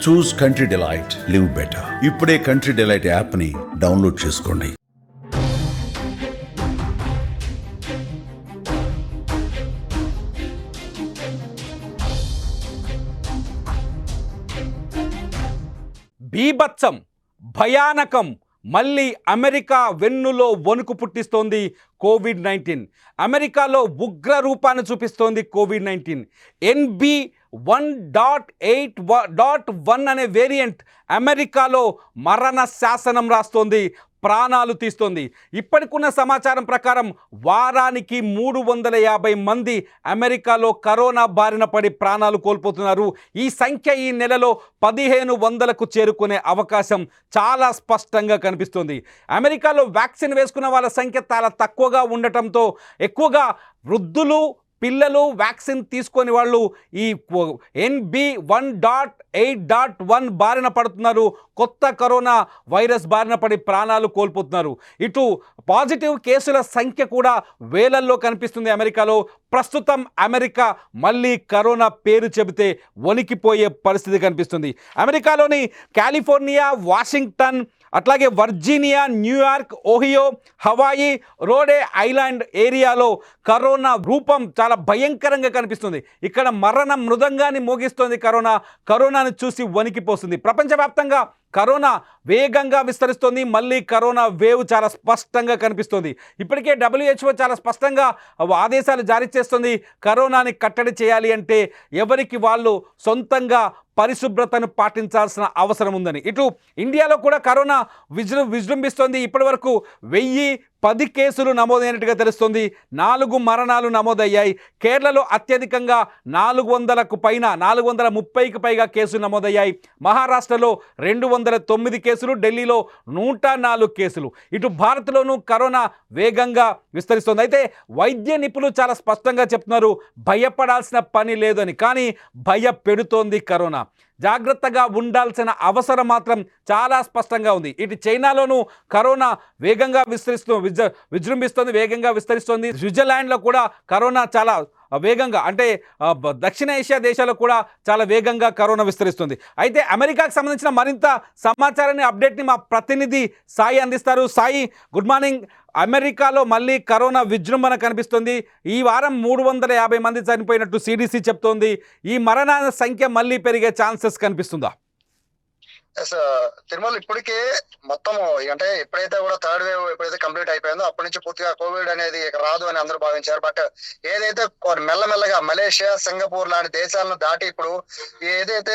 చూస్ country delight, live better. ఇప్పుడే country delight app ని download చేసుకోండి. బీభత్సం, భయానకం, మళ్ళీ అమెరికా వెన్నులో వణుకు పుట్టిస్తోంది కోవిడ్-19. అమెరికాలో ఉగ్ర రూపాన్ని చూపిస్తోంది కోవిడ్-19. NB1.8.1 అనే వేరియంట్ అమెరికాలో మరణ శాసనం రాస్తోంది, ప్రాణాలు తీస్తోంది. ఇప్పటికున్న సమాచారం ప్రకారం వారానికి 350 మంది అమెరికాలో కరోనా బారిన పడి ప్రాణాలు కోల్పోతున్నారు. ఈ సంఖ్య ఈ నెలలో 1500కు చేరుకునే అవకాశం చాలా స్పష్టంగా కనిపిస్తోంది. అమెరికాలో వ్యాక్సిన్ వేసుకున్న వాళ్ళ సంఖ్య చాలా తక్కువగా ఉండటంతో ఎక్కువగా వృద్ధులు, పిల్లలు, వ్యాక్సిన్ తీసుకొని వాళ్ళు ఈ NB1.8.1 బారిన పడుతున్నారు. కొత్త కరోనా వైరస్ బారిన పడి ప్రాణాలు కోల్పోతున్నారు. ఇటు పాజిటివ్ కేసుల సంఖ్య కూడా వేలల్లో కనిపిస్తుంది అమెరికాలో. ప్రస్తుతం అమెరికా మళ్ళీ కరోనా పేరు చెబితే వణికిపోయే పరిస్థితి కనిపిస్తుంది. అమెరికాలోని కాలిఫోర్నియా, వాషింగ్టన్, అట్లాగే Virginia, New York, Ohio, Hawaii, Rhode Island ఏరియాలో కరోనా రూపం చాలా భయంకరంగా కనిపిస్తుంది. ఇక్కడ మరణ మృదంగాన్ని మోగిస్తోంది కరోనాను చూసి వణికిపోతుంది. ప్రపంచవ్యాప్తంగా కరోనా వేగంగా విస్తరిస్తోంది. మళ్ళీ కరోనా వేవ్ చాలా స్పష్టంగా కనిపిస్తోంది. ఇప్పటికే WHO చాలా స్పష్టంగా ఆదేశాలు జారీ చేస్తుంది. కరోనాని కట్టడి చేయాలి అంటే ఎవరికి వాళ్ళు సొంతంగా పరిశుభ్రతను పాటించాల్సిన అవసరం ఉందని. ఇటు ఇండియాలో కూడా కరోనా విజృంభిస్తోంది. ఇప్పటి వరకు 1010 కేసులు నమోదైనట్టుగా తెలుస్తుంది. 4 మరణాలు నమోదయ్యాయి. కేరళలో అత్యధికంగా 400కు పైన 430కి పైగా కేసులు నమోదయ్యాయి. మహారాష్ట్రలో 209 కేసులు, ఢిల్లీలో 104 కేసులు. ఇటు భారత్లోనూ కరోనా వేగంగా విస్తరిస్తోంది. అయితే వైద్య నిపుణులు చాలా స్పష్టంగా చెప్తున్నారు, భయపడాల్సిన పని లేదని. కానీ భయపెడుతోంది కరోనా. జాగ్రత్తగా ఉండాల్సిన అవసరం మాత్రం చాలా స్పష్టంగా ఉంది. ఇటు చైనాలోనూ కరోనా వేగంగా విజృంభిస్తోంది, వేగంగా విస్తరిస్తోంది. స్విట్జర్లాండ్లో కూడా కరోనా చాలా వేగంగా, అంటే దక్షిణ ఏషియా దేశాల్లో కూడా చాలా వేగంగా కరోనా విస్తరిస్తుంది. అయితే అమెరికాకు సంబంధించిన మరింత సమాచారాన్ని, అప్డేట్ని మా ప్రతినిధి సాయి అందిస్తారు. Sai, good morning. అమెరికాలో మళ్ళీ కరోనా విజృంభణ కనిపిస్తుంది. ఈ వారం 350 మంది చనిపోయినట్టు CDC చెప్తోంది. ఈ మరణాల సంఖ్య మళ్ళీ పెరిగే ఛాన్సెస్ కనిపిస్తుందా? తిరుమల ఇప్పటికే మొత్తం అంటే ఎప్పుడైతే కూడా థర్డ్ వేవ్ ఎప్పుడైతే కంప్లీట్ అయిపోయిందో అప్పటి నుంచి పూర్తిగా కోవిడ్ అనేది రాదు అని అందరూ భావించారు. బట్ ఏదైతే మెల్లమెల్లగా మలేషియా, సింగపూర్ లాంటి దేశాలను దాటి ఇప్పుడు ఏదైతే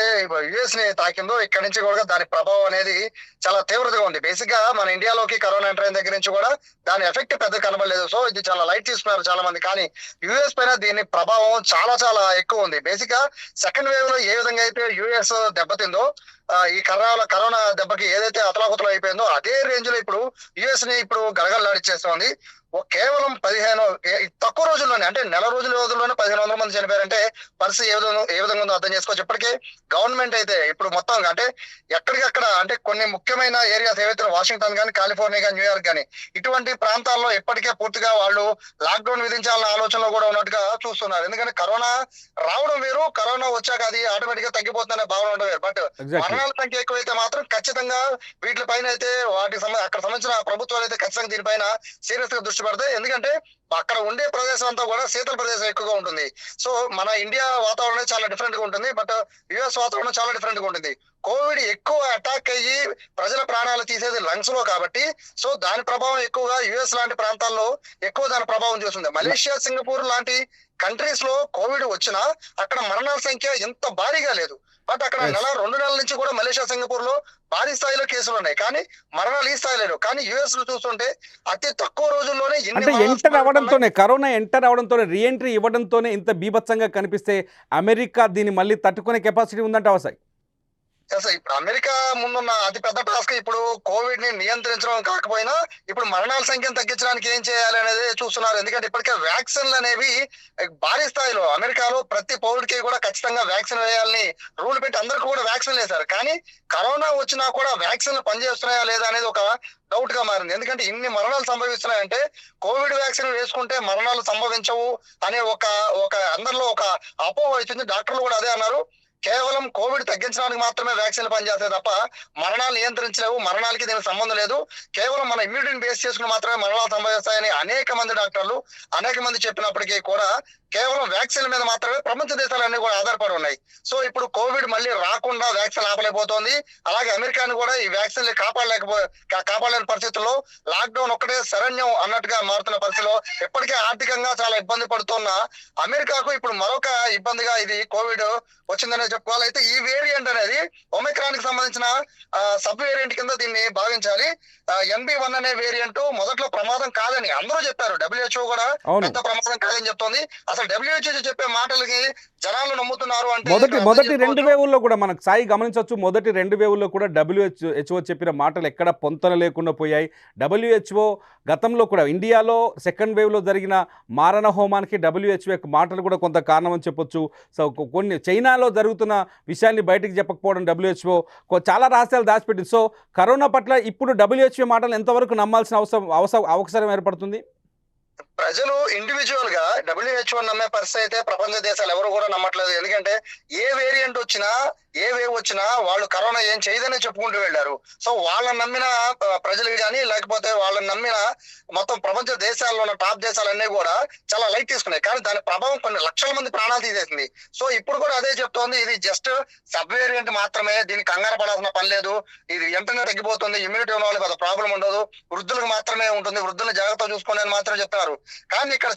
US ని తాకిందో ఇక్కడ నుంచి కూడా దాని ప్రభావం అనేది చాలా తీవ్రతగా ఉంది. బేసిక్ గా మన ఇండియాలోకి కరోనా ఎంటర్ అయిన దగ్గర నుంచి కూడా దాని ఎఫెక్ట్ పెద్ద కనబడలేదు. సో ఇది చాలా లైట్ తీసుకున్నారు చాలా మంది. కానీ US పైన దీని ప్రభావం చాలా చాలా ఎక్కువ ఉంది. బేసిక్ గా సెకండ్ వేవ్ లో ఏ విధంగా అయితే US దెబ్బతిందో ఈ కరోనా దెబ్బకి ఏదైతే అతలాకుతలు అయిపోయిందో అదే రేంజ్ లో ఇప్పుడు US ని ఇప్పుడు గడగడలాడిచ్చేస్తోంది. కేవలం 15 తక్కువ రోజుల్లోనే, అంటే నెల రోజుల్లోనే 1500 మంది చనిపోయారంటే పరిస్థితి ఏ విధంగా ఉందో అర్థం చేసుకోవచ్చు. ఇప్పటికే గవర్నమెంట్ అయితే ఇప్పుడు మొత్తం అంటే ఎక్కడికక్కడ అంటే కొన్ని ముఖ్యమైన ఏరియాస్ ఏవైతే వాషింగ్టన్ కానీ, కాలిఫోర్నియా కానీ, న్యూయార్క్ కానీ ఇటువంటి ప్రాంతాల్లో ఇప్పటికే పూర్తిగా వాళ్ళు లాక్డౌన్ విధించాలన్న ఆలోచనలో కూడా ఉన్నట్టుగా చూస్తున్నారు. ఎందుకంటే కరోనా రావడం వేరు, కరోనా వచ్చాక అది ఆటోమేటిక్ గా తగ్గిపోతుందనే భావన ఉండడం వేరు. బట్ మరణాల సంఖ్య ఎక్కువైతే మాత్రం ఖచ్చితంగా వీటిపైన అయితే అక్కడ సంబంధించిన ప్రభుత్వాలు అయితే ఖచ్చితంగా దీనిపైన సీరియస్ గా దృష్టి పెడతాయి. ఎందుకంటే అక్కడ ఉండే ప్రదేశం అంతా కూడా శీతల ప్రదేశం ఎక్కువగా ఉంటుంది. సో మన ఇండియా వాతావరణం చాలా డిఫరెంట్ గా ఉంటుంది. బట్ US వాతావరణం చాలా డిఫరెంట్ గా ఉంటుంది. కోవిడ్ ఎక్కువ అటాక్ అయ్యి ప్రజల ప్రాణాలు తీసేది లంగ్స్ లో కాబట్టి సో దాని ప్రభావం ఎక్కువగా US లాంటి ప్రాంతాల్లో ఎక్కువ దాని ప్రభావం చూస్తుంది. మలేషియా, సింగపూర్ లాంటి కంట్రీస్ లో కోవిడ్ వచ్చినా అక్కడ మరణాల సంఖ్య ఎంత భారీగా లేదు. బట్ అక్కడ 2 నెలల నుంచి కూడా మలేషియా, సింగపూర్ లో భారీ స్థాయిలో కేసులు ఉన్నాయి. కానీ మరణాలు ఈ స్థాయి లేదు. కానీ US లో చూస్తుంటే అతి తక్కువ రోజుల్లోనే కరోనా ఎంటర్ అవడంతోనే, రీఎంట్రీ ఇవ్వడంతోనే ఇంత బీభత్సంగా కనిపిస్తే అమెరికా దీన్ని మళ్ళీ తట్టుకునే కెపాసిటీ ఉందంటే అవసరం. ఇప్పుడు అమెరికా ముందున్న అతి పెద్ద టాస్క్ ఇప్పుడు కోవిడ్ ని నియంత్రించడం కాకపోయినా ఇప్పుడు మరణాల సంఖ్యను తగ్గించడానికి ఏం చేయాలి అనేది చూస్తున్నారు. ఎందుకంటే ఇప్పటికే వ్యాక్సిన్లు అనేవి భారీ స్థాయిలో అమెరికాలో ప్రతి పౌరుడికి కూడా ఖచ్చితంగా వ్యాక్సిన్ వేయాలని రూల్ పెట్టి అందరికీ కూడా వ్యాక్సిన్ వేశారు. కానీ కరోనా వచ్చినా కూడా వ్యాక్సిన్లు పనిచేస్తున్నాయా లేదా అనేది ఒక డౌట్ గా మారింది. ఎందుకంటే ఇన్ని మరణాలు సంభవిస్తున్నాయంటే కోవిడ్ వ్యాక్సిన్ వేసుకుంటే మరణాలు సంభవించవు అనే ఒక అందరిలో ఒక అపోహ వచ్చింది. డాక్టర్లు కూడా అదే అన్నారు. కేవలం కోవిడ్ తగ్గించడానికి మాత్రమే వ్యాక్సిన్లు పనిచేస్తాయి తప్ప మరణాలు నియంత్రించలేవు, మరణాలకి దీనికి సంబంధం లేదు. కేవలం మన ఇమ్యూనిటీని బేస్ చేసుకుని మాత్రమే మరణాలు సంభవిస్తాయని అనేక మంది డాక్టర్లు అనేక మంది చెప్పినప్పటికీ కూడా కేవలం వ్యాక్సిన్ల మీద మాత్రమే ప్రపంచ దేశాలన్నీ కూడా ఆధారపడి ఉన్నాయి. సో ఇప్పుడు కోవిడ్ మళ్ళీ రాకుండా వ్యాక్సిన్ ఆపలేకపోతుంది. అలాగే అమెరికాను కూడా ఈ వ్యాక్సిన్లు కాపాడలేని పరిస్థితుల్లో లాక్డౌన్ ఒక్కటే శరణ్యం అన్నట్టుగా మారుతున్న పరిస్థితిలో ఇప్పటికే ఆర్థికంగా చాలా ఇబ్బంది పడుతున్న అమెరికాకు ఇప్పుడు మరొక ఇబ్బందిగా ఇది కోవిడ్ వచ్చిందనే చెప్పుకోవాలి. అయితే ఈ వేరియంట్ అనేది ఒమిక్రాన్ కి సంబంధించిన సబ్ వేరియంట్ కింద దీన్ని భావించాలి. NB1 అనే వేరియంట్ మొదట్లో ప్రమాదం కాదని అందరూ చెప్పారు. WHO కూడా పెద్ద ప్రమాదం కాదని చెప్తోంది. అసలు WHO చెప్పే మాటలకి జనాలు నమ్ముతున్నారు అంటే మొదటి 2 వేవుల్లో కూడా మనకు సాయి గమనించవచ్చు. మొదటి 2 వేవుల్లో కూడా WHO చెప్పిన మాటలు ఎక్కడ పొంతన లేకుండా పోయాయి. WHO గతంలో కూడా ఇండియాలో సెకండ్ వేవ్లో జరిగిన మారణ హోమానికి WHO యొక్క మాటలు కూడా కొంత కారణం అని చెప్పొచ్చు. సో కొన్ని చైనాలో జరుగుతున్న విషయాన్ని బయటికి చెప్పకపోవడం WHO చాలా రహస్యాలు దాచిపెట్టింది. సో కరోనా పట్ల ఇప్పుడు WHO మాటలు ఎంతవరకు నమ్మాల్సిన అవసరం ఏర్పడుతుంది? ప్రజలు ఇండివిజువల్ గా WHO నమ్మే పరిస్థితి అయితే ప్రపంచ దేశాలు ఎవరు కూడా నమ్మట్లేదు. ఎందుకంటే ఏ వేరియంట్ వచ్చినా ఏ వేవ్ వచ్చినా వాళ్ళు కరోనా ఏం చేయదని చెప్పుకుంటూ వెళ్ళారు. సో వాళ్ళని నమ్మిన ప్రజలు కానీ లేకపోతే వాళ్ళని నమ్మిన మొత్తం ప్రపంచ దేశాల్లో ఉన్న టాప్ దేశాలన్నీ కూడా చాలా లైట్ తీసుకున్నాయి. కానీ దాని ప్రభావం కొన్ని లక్షల మంది ప్రాణాలు తీసేసింది. సో ఇప్పుడు కూడా అదే చెప్తోంది, ఇది జస్ట్ సబ్ వేరియంట్ మాత్రమే, దీనికి కంగారు పడాల్సిన పని లేదు, ఇది వెంటనే తగ్గిపోతుంది, ఇమ్యూనిటీ ఉన్న వాళ్ళకి పెద్ద ప్రాబ్లం ఉండదు, వృద్ధులకు మాత్రమే ఉంటుంది, వృద్ధులను జాగ్రత్త చూసుకోండి అని మాత్రం చెప్తారు. కానీ ఇక్కడ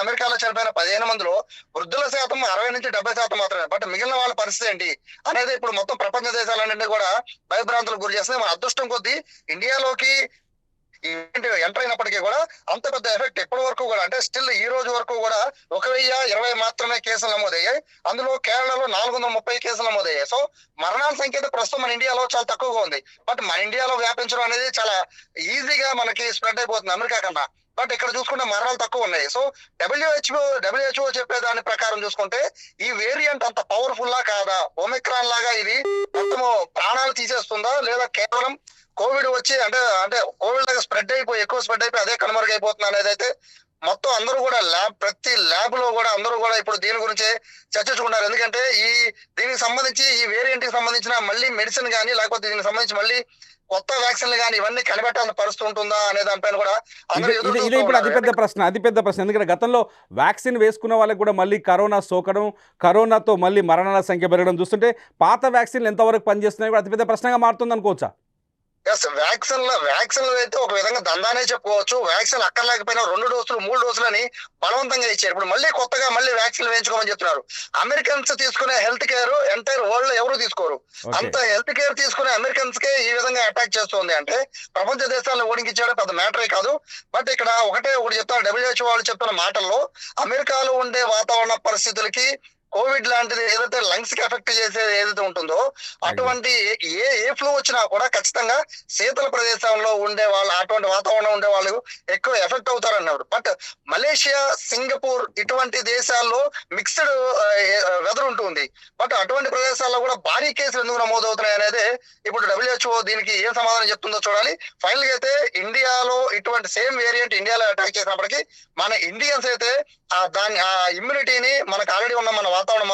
అమెరికాలో చనిపోయిన 15 మందిలో వృద్ధుల శాతం 60 నుంచి 70% మాత్రమే. బట్ మిగిలిన వాళ్ళ పరిస్థితి ఏంటి అనేది ఇప్పుడు మొత్తం ప్రపంచ దేశాలన్నింటినీ కూడా భయభ్రాంతులకు గురి చేస్తుంది. మన అదృష్టం కొద్దీ ఇండియాలోకి ఎంటర్ అయినప్పటికీ కూడా అంత పెద్ద ఎఫెక్ట్ ఇప్పటి వరకు కూడా అంటే స్టిల్ ఈ రోజు వరకు కూడా 1020 మాత్రమే కేసులు నమోదయ్యాయి. అందులో కేరళలో 430 కేసులు నమోదయ్యాయి. సో మరణాల సంఖ్య ప్రస్తుతం మన ఇండియాలో చాలా తక్కువగా ఉంది. బట్ మన ఇండియాలో వ్యాపించడం అనేది చాలా ఈజీగా మనకి స్ప్రెడ్ అయిపోతుంది అమెరికా కన్నా. బట్ ఇక్కడ చూసుకుంటే మరణాలు తక్కువ ఉన్నాయి. సో WHO చెప్పే దాని ప్రకారం చూసుకుంటే ఈ వేరియంట్ అంత పవర్ఫుల్ లా కాదా, ఒమిక్రాన్ లాగా ఇది మొత్తము ప్రాణాలు తీసేస్తుందా, లేదా కేవలం కోవిడ్ వచ్చి అంటే కోవిడ్ లాగా ఎక్కువ స్ప్రెడ్ అయిపోయి అదే కనుమరుగైపోతుంది అనేది అయితే మొత్తం అందరూ కూడా ప్రతి ల్యాబ్ లో కూడా అందరూ కూడా ఇప్పుడు దీని గురించి చర్చించుకుంటారు. ఎందుకంటే దీనికి సంబంధించి ఈ వేరియంట్ కి సంబంధించిన మళ్ళీ మెడిసిన్ కానీ లేకపోతే దీనికి సంబంధించి మళ్ళీ కొత్త వ్యాక్సిన్లు కానీ ఇవన్నీ కనిపెట్టాల్సిన పరిస్థితి ఉంటుందా అనే దానిపైన కూడా ఇది ఇప్పుడు అతిపెద్ద ప్రశ్న. ఎందుకంటే గతంలో వ్యాక్సిన్ వేసుకున్న వాళ్ళకి కూడా మళ్ళీ కరోనా సోకడం, కరోనాతో మళ్ళీ మరణాల సంఖ్య పెరగడం చూస్తుంటే పాత వ్యాక్సిన్లు ఎంతవరకు పనిచేస్తున్నాయి కూడా అతిపెద్ద ప్రశ్నగా మారుతుంది అనుకోవచ్చా? వ్యాక్సిన్లు అయితే ఒక విధంగా దందానే చెప్పుకోవచ్చు. వ్యాక్సిన్ అక్కర్లేకపోయినా 2 డోసులు 3 డోసులని బలవంతంగా ఇచ్చారు. ఇప్పుడు మళ్ళీ కొత్తగా వ్యాక్సిన్లు వేయించుకోమని చెప్తున్నారు. అమెరికన్స్ తీసుకునే హెల్త్ కేర్ ఎంటైర్ వరల్డ్ లో ఎవరు తీసుకోరు. అంత హెల్త్ కేర్ తీసుకునే అమెరికన్స్ కే ఈ విధంగా అటాక్ చేస్తుంది అంటే ప్రపంచ దేశాలను ఓడించాడే పెద్ద మ్యాటరే కాదు. బట్ ఇక్కడ ఒకటి చెప్తారు, WHO వాళ్ళు చెప్తున్న మాటల్లో అమెరికాలో ఉండే వాతావరణ పరిస్థితులకి కోవిడ్ లాంటిది ఏదైతే లంగ్స్ కి ఎఫెక్ట్ చేసేది ఏదైతే ఉంటుందో అటువంటి ఏ ఫ్లూ వచ్చినా కూడా ఖచ్చితంగా శీతల ప్రదేశంలో ఉండే వాళ్ళు, అటువంటి వాతావరణం ఉండే వాళ్ళు ఎక్కువ ఎఫెక్ట్ అవుతారన్నారు. బట్ మలేషియా, సింగపూర్ ఇటువంటి దేశాల్లో మిక్స్డ్ వెదర్ ఉంటుంది. బట్ అటువంటి ప్రదేశాల్లో కూడా భారీ కేసులు ఎందుకు నమోదవుతున్నాయి అనేది ఇప్పుడు WHO దీనికి ఏం సమాధానం చెప్తుందో చూడాలి. ఫైనల్ గా అయితే ఇండియాలో ఇటువంటి సేమ్ వేరియంట్ ఇండియాలో అటాక్ చేసినప్పటికీ మన ఇండియన్స్ అయితే దాని ఇమ్యూనిటీని మనకు ఆల్రెడీ ఉన్న మన వాతావరణం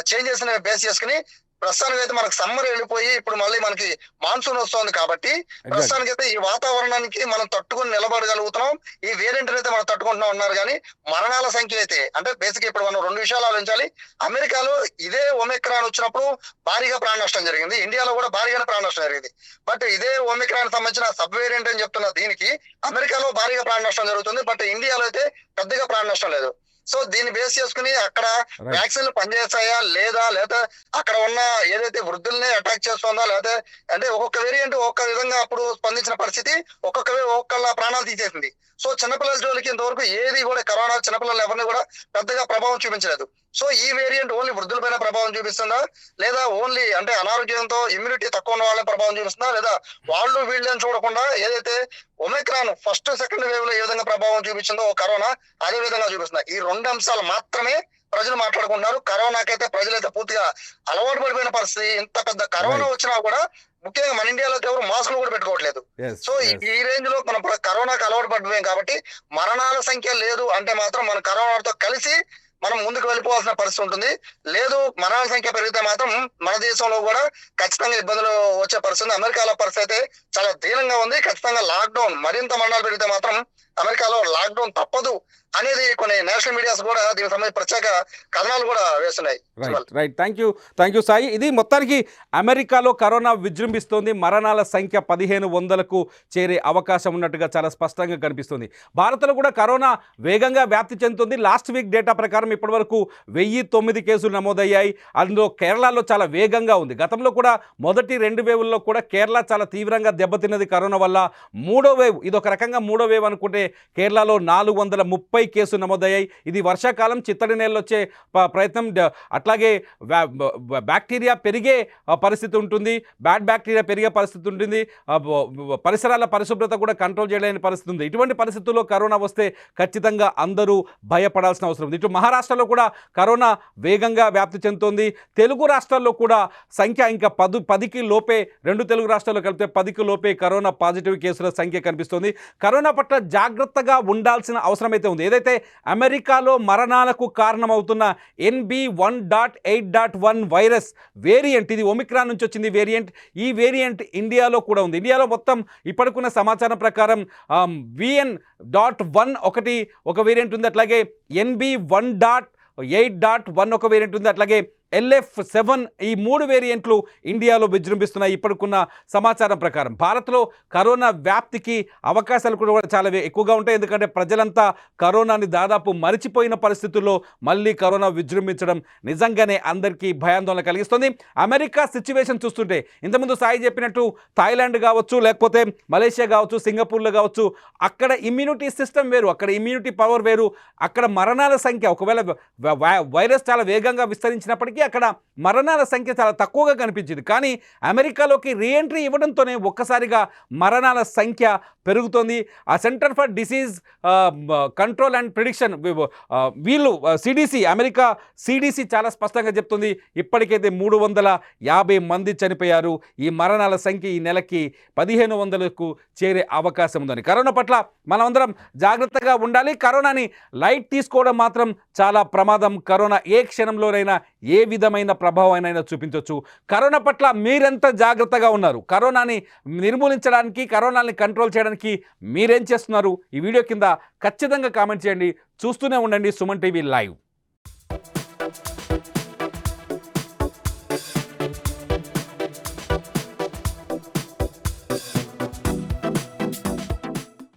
చేంజెస్ బేస్ చేసుకుని ప్రస్తుతానికి అయితే మనకు సమ్మర్ వెళ్ళిపోయి ఇప్పుడు మళ్ళీ మనకి మాన్సూన్ వస్తుంది కాబట్టి ప్రస్తుతానికి అయితే ఈ వాతావరణానికి మనం తట్టుకుని నిలబడగలుగుతున్నాం. ఈ వేరియంట్ అయితే మనం తట్టుకుంటున్నాం ఉన్నారు. కానీ మరణాల సంఖ్య అయితే అంటే బేసిక్ ఇప్పుడు మనం 2 విషయాలు ఆలోచించాలి. అమెరికాలో ఇదే ఒమిక్రాన్ వచ్చినప్పుడు భారీగా ప్రాణ నష్టం జరిగింది, ఇండియాలో కూడా భారీగానే ప్రాణ నష్టం జరిగింది. బట్ ఇదే ఒమిక్రాన్ సంబంధించిన సబ్ వేరియంట్ అని చెప్తున్న దీనికి అమెరికాలో భారీగా ప్రాణ నష్టం జరుగుతుంది. బట్ ఇండియాలో అయితే పెద్దగా ప్రాణ నష్టం లేదు. సో దీన్ని బేస్ చేసుకుని అక్కడ వ్యాక్సిన్లు పనిచేస్తాయా లేదా అక్కడ ఉన్న ఏదైతే వృద్ధుల్ని అటాక్ చేస్తుందా లేదా అంటే ఒక్కొక్క వేరియంట్ ఒక్కొక్క విధంగా అప్పుడు స్పందించిన పరిస్థితి ఒక్కొక్కళ్ళ ప్రాణాలు తీసేసింది. సో చిన్నపిల్లల జోలికి ఇంతవరకు ఏది కూడా కరోనా చిన్నపిల్లలు ఎవరిని కూడా పెద్దగా ప్రభావం చూపించలేదు. సో ఈ వేరియంట్ ఓన్లీ వృద్ధులపైన ప్రభావం చూపిస్తుందా లేదా ఓన్లీ అంటే అనారోగ్యంతో ఇమ్యూనిటీ తక్కువ ఉన్న వాళ్ళని ప్రభావం చూపిస్తుందా లేదా వాళ్ళు వీళ్ళని చూడకుండా ఏదైతే ఒమిక్రాన్ ఫస్ట్ సెకండ్ వేవ్ లో ఏ విధంగా ప్రభావం చూపించిందో కరోనా అదే విధంగా చూపిస్తుంది. ఈ 2 అంశాలు మాత్రమే ప్రజలు మాట్లాడుకుంటున్నారు. కరోనాకైతే ప్రజలైతే పూర్తిగా అలవాటు పడిపోయిన పరిస్థితి. ఇంత పెద్ద కరోనా వచ్చినా కూడా ముఖ్యంగా మన ఇండియాలో ఎవరు మాస్కులు కూడా పెట్టుకోవట్లేదు. సో ఈ రేంజ్ లో మనం కరోనాకి అలవాటు పడిపోయాం కాబట్టి మరణాల సంఖ్య లేదు అంటే మాత్రం మన కరోనాతో కలిసి మనం ముందుకు వెళ్ళిపోవాల్సిన పరిస్థితి ఉంటుంది. లేదు మరణాల సంఖ్య పెరిగితే మాత్రం మన దేశంలో కూడా ఖచ్చితంగా ఇబ్బందులు వచ్చే పరిస్థితి. అమెరికాలో పరిస్థితి అయితే చాలా దీనంగా ఉంది. ఖచ్చితంగా లాక్డౌన్, మరింత మరణాలు పెరిగితే మాత్రం అమెరికాలో లాక్డౌన్ తప్పదు అనేది కొన్ని నేషనల్ మీడియాస్ కూడా దీనికి సంబంధించి ప్రత్యేక కథనాలు కూడా వేస్తున్నాయి. Right thank you Sai. ఇది మొత్తానికి అమెరికాలో కరోనా విజృంభిస్తోంది. మరణాల సంఖ్య 1500కు చేరే అవకాశం ఉన్నట్టుగా చాలా స్పష్టంగా కనిపిస్తుంది. భారత్లో కూడా కరోనా వేగంగా వ్యాప్తి చెందుతుంది. లాస్ట్ వీక్ డేటా ప్రకారం ఇప్పటివరకు 1009 కేసులు నమోదయ్యాయి. అందులో కేరళలో చాలా వేగంగా ఉంది. గతంలో కూడా మొదటి 2 వేవుల్లో కూడా కేరళ చాలా తీవ్రంగా దెబ్బతిన్నది కరోనా వల్ల. 3వ వేవ్, ఇది ఒక రకంగా 3వ వేవ్ అనుకుంటే కేరళలో 430 కేసులు నమోదయ్యాయి. ఇది వర్షాకాలం, చిత్తడి నేలలో వచ్చే ప్రయత్నం. అట్లాగే బ్యాక్టీరియా పెరిగే పరిస్థితి ఉంటుంది, బ్యాడ్ బ్యాక్టీరియా పెరిగే పరిస్థితి ఉంటుంది, పరిసరాల పరిశుభ్రత కూడా కంట్రోల్ చేయలేని పరిస్థితి ఉంది. ఇటువంటి పరిస్థితుల్లో కరోనా వస్తే ఖచ్చితంగా అందరూ భయపడాల్సిన అవసరం ఉంది. ఇటు మహారాష్ట్రలో కూడా కరోనా వేగంగా వ్యాప్తి చెందుతోంది. తెలుగు రాష్ట్రాల్లో కూడా సంఖ్య ఇంకా 10కి లోపే, 2 తెలుగు రాష్ట్రాల్లో కలిపితే 10కి లోపే కరోనా పాజిటివ్ కేసుల సంఖ్య కనిపిస్తోంది. కరోనా పట్ల జాగ్రత్తగా ఉండాల్సిన అవసరం అయితే ఉంది. ఏదైతే అమెరికాలో మరణాలకు కారణమవుతున్న NB1.8.1 వైరస్ వేరియంట్, ఇది ఒమిక్రాన్ నుంచి వచ్చింది వేరియంట్. ఈ వేరియంట్ ఇండియాలో కూడా ఉంది. ఇండియాలో మొత్తం ఇప్పటికున్న సమాచారం ప్రకారం VN.1 ఒక వేరియంట్ ఉంది, అట్లాగే NB1.8.1 ఒక వేరియంట్ ఉంది, అట్లాగే LF7 ఈ 3 వేరియంట్లు ఇండియాలో విజృంభిస్తున్నాయి ఇప్పటికున్న సమాచారం ప్రకారం. భారత్లో కరోనా వ్యాప్తికి అవకాశాలు కూడా చాలా ఎక్కువగా ఉంటాయి. ఎందుకంటే ప్రజలంతా కరోనాని దాదాపు మరిచిపోయిన పరిస్థితుల్లో మళ్ళీ కరోనా విజృంభించడం నిజంగానే అందరికీ భయాందోళన కలిగిస్తుంది. అమెరికా సిచ్యువేషన్ చూస్తుంటే ఇంతకుముందు సాయి చెప్పినట్టు థాయిలాండ్ కావచ్చు, లేకపోతే మలేషియా కావచ్చు, సింగపూర్లో కావచ్చు, అక్కడ ఇమ్యూనిటీ సిస్టమ్ వేరు, అక్కడ ఇమ్యూనిటీ పవర్ వేరు. అక్కడ మరణాల సంఖ్య, ఒకవేళ వైరస్ చాలా వేగంగా విస్తరించినప్పటికీ అక్కడ మరణాల సంఖ్య చాలా తక్కువగా కనిపించింది. కానీ అమెరికాలోకి రీఎంట్రీ ఇవ్వడంతోనే ఒక్కసారిగా మరణాల సంఖ్య పెరుగుతోంది. ఆ centre for disease control and prediction వీళ్ళు CDC, అమెరికా CDC చాలా స్పష్టంగా చెప్తుంది, ఇప్పటికైతే 350 మంది చనిపోయారు. ఈ మరణాల సంఖ్య ఈ నెలకి 1500కు చేరే అవకాశం ఉందని. కరోనా పట్ల మనమందరం జాగ్రత్తగా ఉండాలి. కరోనాని లైట్ తీసుకోవడం మాత్రం చాలా ప్రమాదం. కరోనా ఏ క్షణంలోనైనా ఏ విధమైన ప్రభావాన్ని చూపించవచ్చు. కరోనా పట్ల మీరెంత జాగ్రత్తగా ఉన్నారు? కరోనాని నిర్మూలించడానికి, కరోనాని కంట్రోల్ చేయడానికి మీరేం చేస్తున్నారు? ఈ వీడియో కింద ఖచ్చితంగా కామెంట్ చేయండి. చూస్తూనే ఉండండి సుమన్ టీవీ లైవ్.